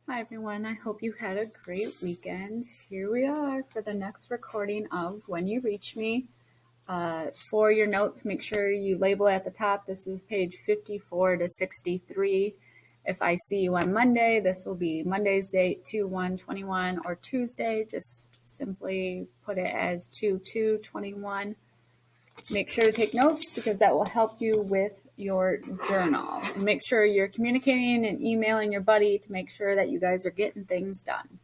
Hi everyone, I hope you had a great weekend. Here we are for the next recording of When You Reach Me. For your notes, make sure you label at the top. This is page 54 to 63. If I see you on Monday, this will be Monday's date 2/1/21, or Tuesday, just simply put it as 2/2/21. Make sure to take notes because that will help you with your journal. And make sure you're communicating and emailing your buddy to make sure that you guys are getting things done.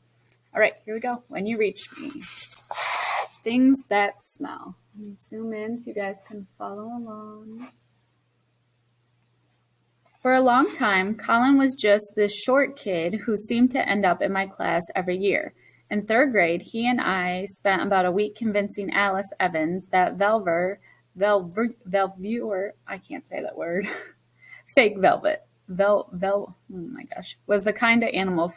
All right, here we go. When you reach me. Things that smell. Let me zoom in so you guys can follow along. For a long time, Colin was just this short kid who seemed to end up in my class every year. In third grade, he and I spent about a week convincing Alice Evans that Velveur, I can't say that word, fake velvet, oh my gosh, was a kind of animal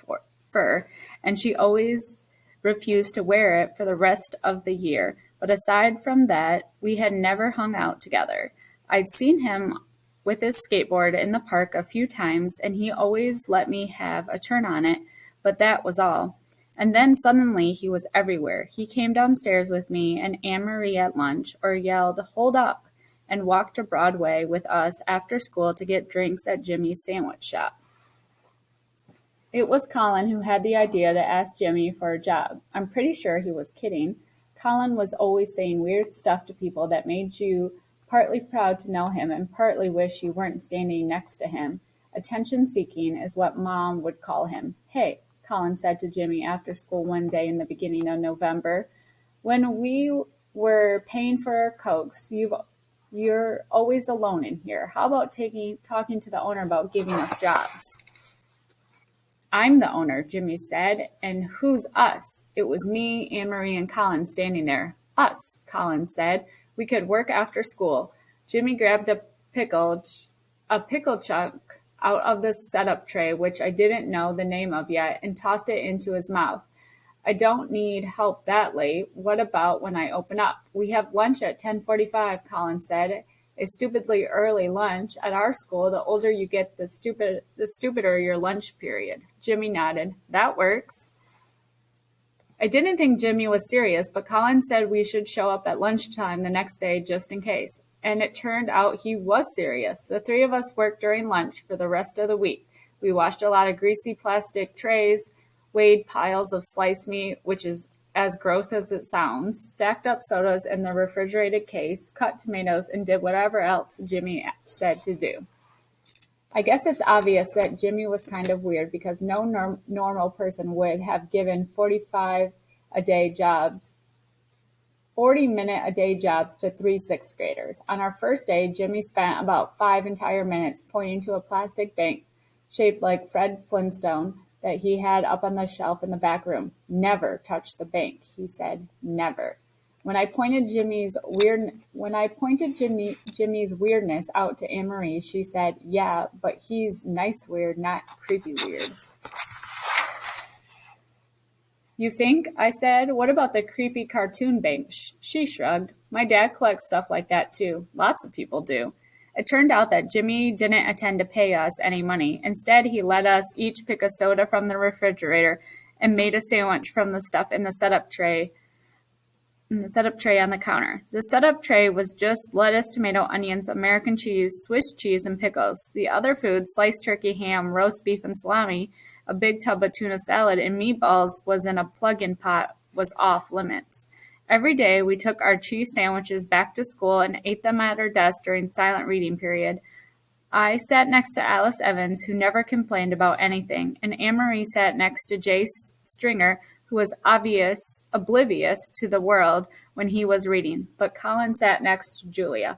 fur, and she always refused to wear it for the rest of the year. But aside from that, we had never hung out together. I'd seen him with his skateboard in the park a few times, and he always let me have a turn on it, but that was all. And then suddenly he was everywhere. He came downstairs with me and Anne Marie at lunch, or yelled, "Hold up," and walked to Broadway with us after school to get drinks at Jimmy's sandwich shop. It was Colin who had the idea to ask Jimmy for a job. I'm pretty sure he was kidding. Colin was always saying weird stuff to people that made you partly proud to know him and partly wish you weren't standing next to him. Attention seeking is what Mom would call him. "Hey," Colin said to Jimmy after school one day in the beginning of November, "when we were paying for our Cokes, you're always alone in here. How about talking to the owner about giving us jobs?" "I'm the owner," Jimmy said. "And who's us?" It was me, Anne Marie, and Colin standing there. "Us," Colin said. "We could work after school." Jimmy grabbed a pickle chunk out of the setup tray, which I didn't know the name of yet, and tossed it into his mouth. "I don't need help that late. What about when I open up?" "We have lunch at 10:45, Colin said. "A stupidly early lunch. At our school, the older you get, the stupider your lunch period." Jimmy nodded. "That works." I didn't think Jimmy was serious, but Colin said we should show up at lunchtime the next day just in case. And it turned out he was serious. The three of us worked during lunch for the rest of the week. We washed a lot of greasy plastic trays, weighed piles of sliced meat, which is as gross as it sounds, stacked up sodas in the refrigerated case, cut tomatoes, and did whatever else Jimmy said to do. I guess it's obvious that Jimmy was kind of weird because no normal person would have given 40-minute a day jobs to three sixth graders. On our first day, Jimmy spent about 5 entire minutes pointing to a plastic bank shaped like Fred Flintstone that he had up on the shelf in the back room. "Never touch the bank," he said. Never. Jimmy's weirdness out to Anne Marie, she said, "Yeah, but he's nice weird, not creepy weird." "You think?" I said. "What about the creepy cartoon bank?" She shrugged. "My dad collects stuff like that too. Lots of people do." It turned out that Jimmy didn't intend to pay us any money. Instead, he let us each pick a soda from the refrigerator and made a sandwich from the stuff in the setup tray on the counter. The setup tray was just lettuce, tomato, onions, American cheese, Swiss cheese, and pickles. The other food, sliced turkey, ham, roast beef, and salami, a big tub of tuna salad, and meatballs was in a plug-in pot, was off limits. Every day, we took our cheese sandwiches back to school and ate them at our desk during silent reading period. I sat next to Alice Evans, who never complained about anything, and Anne Marie sat next to Jay Stringer, who was oblivious to the world when he was reading. But Colin sat next to Julia.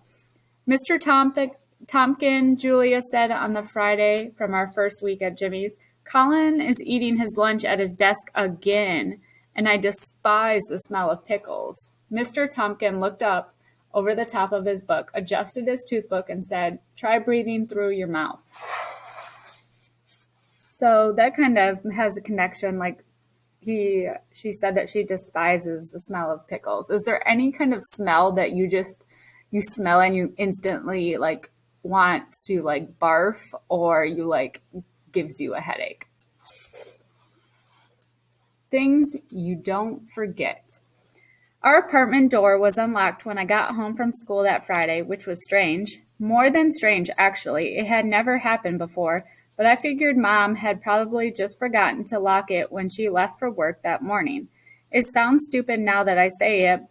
"Mr. Tompkin," Julia said on the Friday from our first week at Jimmy's, "Colin is eating his lunch at his desk again, and I despise the smell of pickles." Mr. Tompkin looked up over the top of his book, adjusted his toothbook, and said, "Try breathing through your mouth." So that kind of has a connection, like she said that she despises the smell of pickles. Is there any kind of smell that you smell and you instantly like want to like barf, or you like gives you a headache? Things you don't forget. Our apartment door was unlocked when I got home from school that Friday, which was strange. More than strange, actually. It had never happened before, but I figured Mom had probably just forgotten to lock it when she left for work that morning. It sounds stupid now that I say it,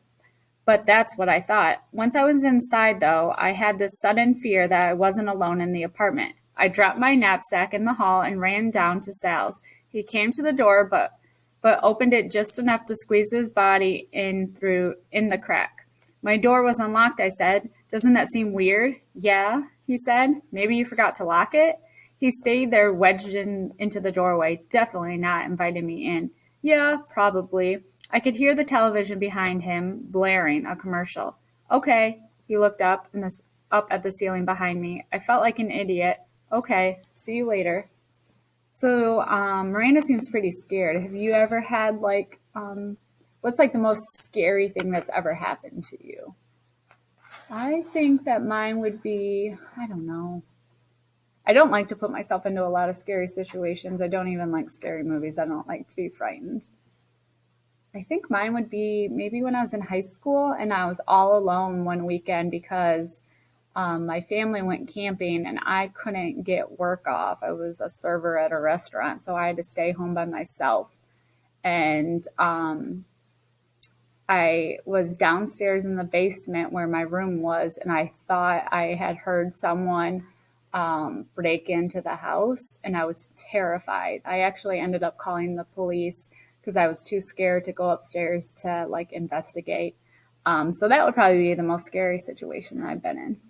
but that's what I thought. Once I was inside, though, I had this sudden fear that I wasn't alone in the apartment. I dropped my knapsack in the hall and ran down to Sal's. He came to the door, but opened it just enough to squeeze his body in the crack. My door was unlocked, I said. Doesn't that seem weird? Yeah, he said. Maybe you forgot to lock it? He stayed there wedged into the doorway, definitely not inviting me in. Yeah, probably. I could hear the television behind him blaring a commercial. Okay. He looked up at the ceiling behind me. I felt like an idiot. Okay, see you later. So, Miranda seems pretty scared. Have you ever had what's like the most scary thing that's ever happened to you? I think that mine would be, I don't know. I don't like to put myself into a lot of scary situations. I don't even like scary movies. I don't like to be frightened. I think mine would be maybe when I was in high school and I was all alone one weekend because my family went camping and I couldn't get work off. I was a server at a restaurant, so I had to stay home by myself. And I was downstairs in the basement where my room was, and I thought I had heard someone break into the house, and I was terrified. I actually ended up calling the police because I was too scared to go upstairs to like investigate. So that would probably be the most scary situation I've been in.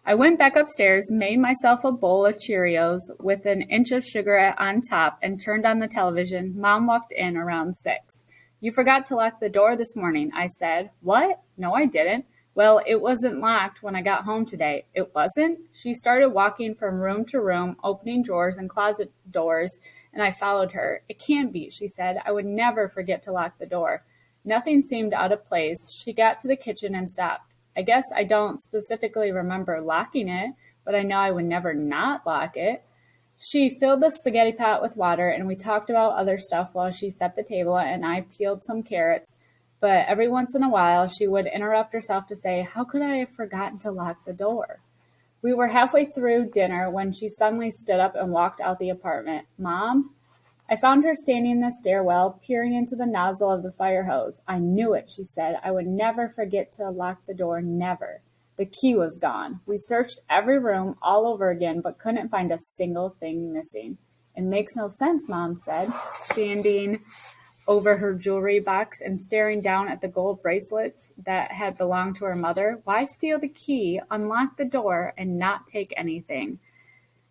I went back upstairs, made myself a bowl of Cheerios with an inch of sugar on top, and turned on the television. Mom walked in around 6. You forgot to lock the door this morning, I said. What? No, I didn't. Well, it wasn't locked when I got home today. It wasn't? She started walking from room to room, opening drawers and closet doors, and I followed her. It can't be, she said. I would never forget to lock the door. Nothing seemed out of place. She got to the kitchen and stopped. I guess I don't specifically remember locking it, but I know I would never not lock it. She filled the spaghetti pot with water, and we talked about other stuff while she set the table and I peeled some carrots. But every once in a while, she would interrupt herself to say, how could I have forgotten to lock the door? We were halfway through dinner when she suddenly stood up and walked out the apartment. Mom? I found her standing in the stairwell, peering into the nozzle of the fire hose. I knew it, she said. I would never forget to lock the door, never. The key was gone. We searched every room all over again, but couldn't find a single thing missing. It makes no sense, Mom said, standing over her jewelry box and staring down at the gold bracelets that had belonged to her mother. Why steal the key, unlock the door, and not take anything?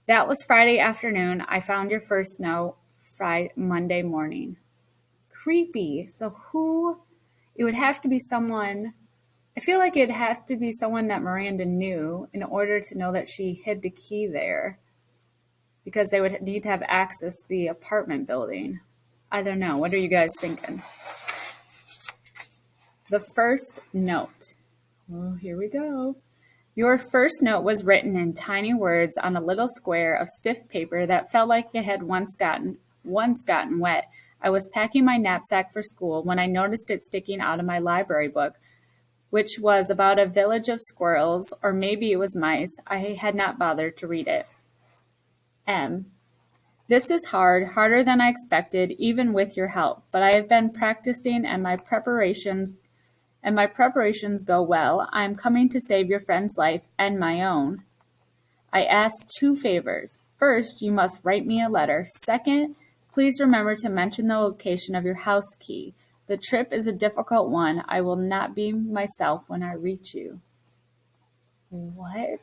That was Friday afternoon. I found your first note. Monday morning. Creepy. So it would have to be someone, I feel like it'd have to be someone that Miranda knew in order to know that she hid the key there because they would need to have access to the apartment building. I don't know. What are you guys thinking? The first note. Oh, here we go. Your first note was written in tiny words on a little square of stiff paper that felt like it had once gotten wet. I was packing my knapsack for school when I noticed it sticking out of my library book, which was about a village of squirrels, or maybe it was mice. I had not bothered to read it. M. This is hard, harder than I expected, even with your help, but I have been practicing and my preparations go well. I am coming to save your friend's life and my own. I ask 2 favors. First, you must write me a letter. Second, please remember to mention the location of your house key. The trip is a difficult one. I will not be myself when I reach you. What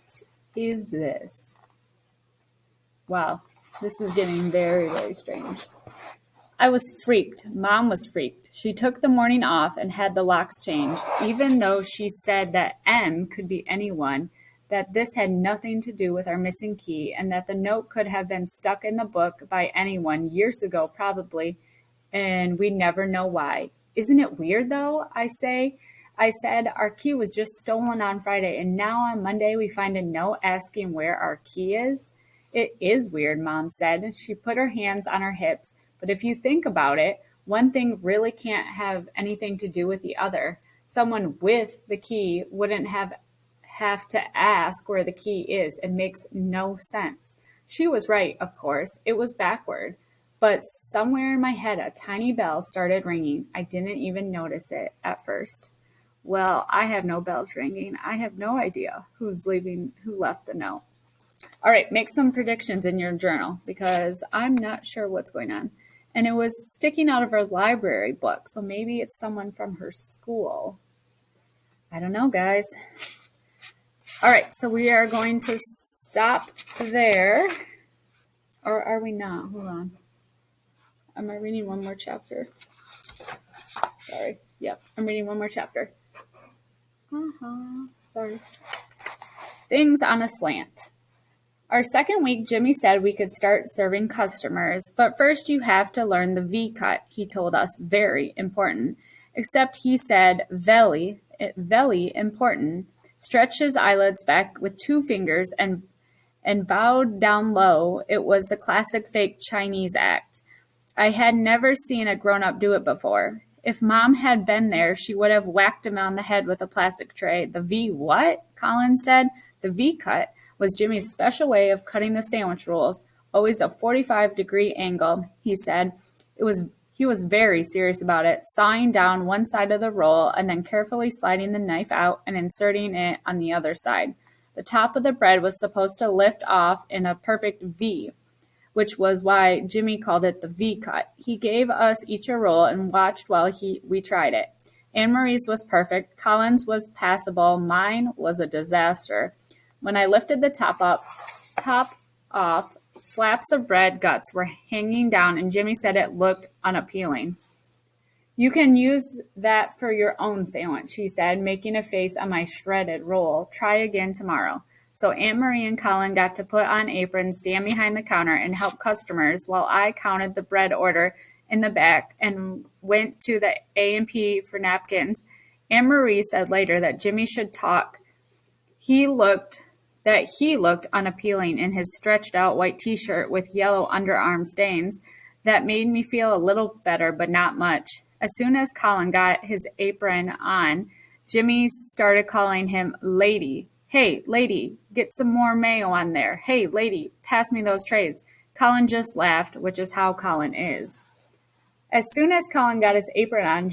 is this? Wow, this is getting very, very strange. I was freaked. Mom was freaked. She took the morning off and had the locks changed, even though she said that M could be anyone, that this had nothing to do with our missing key, and that the note could have been stuck in the book by anyone years ago probably, and we'd never know why. Isn't it weird, though? I said our key was just stolen on Friday, and now on Monday we find a note asking where our key is. It is weird, Mom said. She put her hands on her hips. But if you think about it, one thing really can't have anything to do with the other. Someone with the key wouldn't have to ask where the key is. It makes no sense. She was right, of course. It was backward. But somewhere in my head, a tiny bell started ringing. I didn't even notice it at first. Well, I have no bells ringing. I have no idea who left the note. All right, make some predictions in your journal because I'm not sure what's going on. And it was sticking out of her library book, so maybe it's someone from her school. I don't know, guys. All right, so we are going to stop there. Or are we not? Hold on. Am I reading one more chapter? Sorry. Yep, I'm reading one more chapter. Sorry. Things on a slant. Our second week, Jimmy said we could start serving customers, but first you have to learn the V cut, he told us. Very important. Except he said very important. Stretched his eyelids back with 2 fingers and bowed down low. It was the classic fake Chinese act. I had never seen a grown-up do it before. If Mom had been there, she would have whacked him on the head with a plastic tray. The V what? Colin said. The V cut was Jimmy's special way of cutting the sandwich rolls, always a 45-degree angle, he said. He was very serious about it, sawing down one side of the roll and then carefully sliding the knife out and inserting it on the other side. The top of the bread was supposed to lift off in a perfect V, which was why Jimmy called it the V cut. He gave us each a roll and watched while we tried it. Anne-Marie's was perfect. Colin's was passable. Mine was a disaster. When I lifted the top off, flaps of bread guts were hanging down, and Jimmy said it looked unappealing. You can use that for your own sandwich, he said, making a face on my shredded roll. Try again tomorrow. So Aunt Marie and Colin got to put on aprons, stand behind the counter, and help customers while I counted the bread order in the back and went to the A&P for napkins. Aunt Marie said later that Jimmy should talk. He looked unappealing in his stretched-out white T-shirt with yellow underarm stains. That made me feel a little better, but not much. As soon as Colin got his apron on, Jimmy started calling him Lady. Hey, lady, get some more mayo on there. Hey, lady, pass me those trays. Colin just laughed, which is how Colin is. As soon as Colin got his apron on,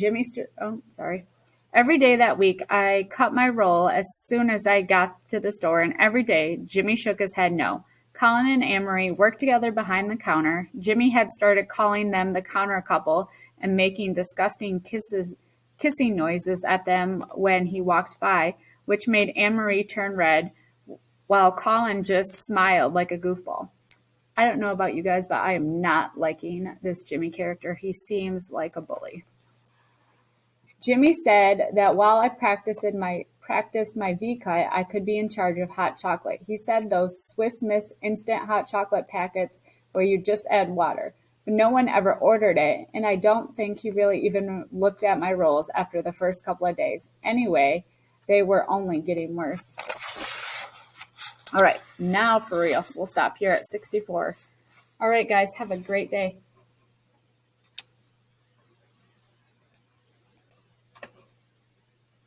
Every day that week, I cut my roll as soon as I got to the store, and every day, Jimmy shook his head no. Colin and Anne-Marie worked together behind the counter. Jimmy had started calling them the counter couple and making disgusting kissing noises at them when he walked by, which made Anne-Marie turn red, while Colin just smiled like a goofball. I don't know about you guys, but I am not liking this Jimmy character. He seems like a bully. Jimmy said that while I practiced my V-cut, I could be in charge of hot chocolate. He said those Swiss Miss instant hot chocolate packets where you just add water. But no one ever ordered it, and I don't think he really even looked at my rolls after the first couple of days. Anyway, they were only getting worse. All right, now for real. We'll stop here at 64. All right, guys, have a great day.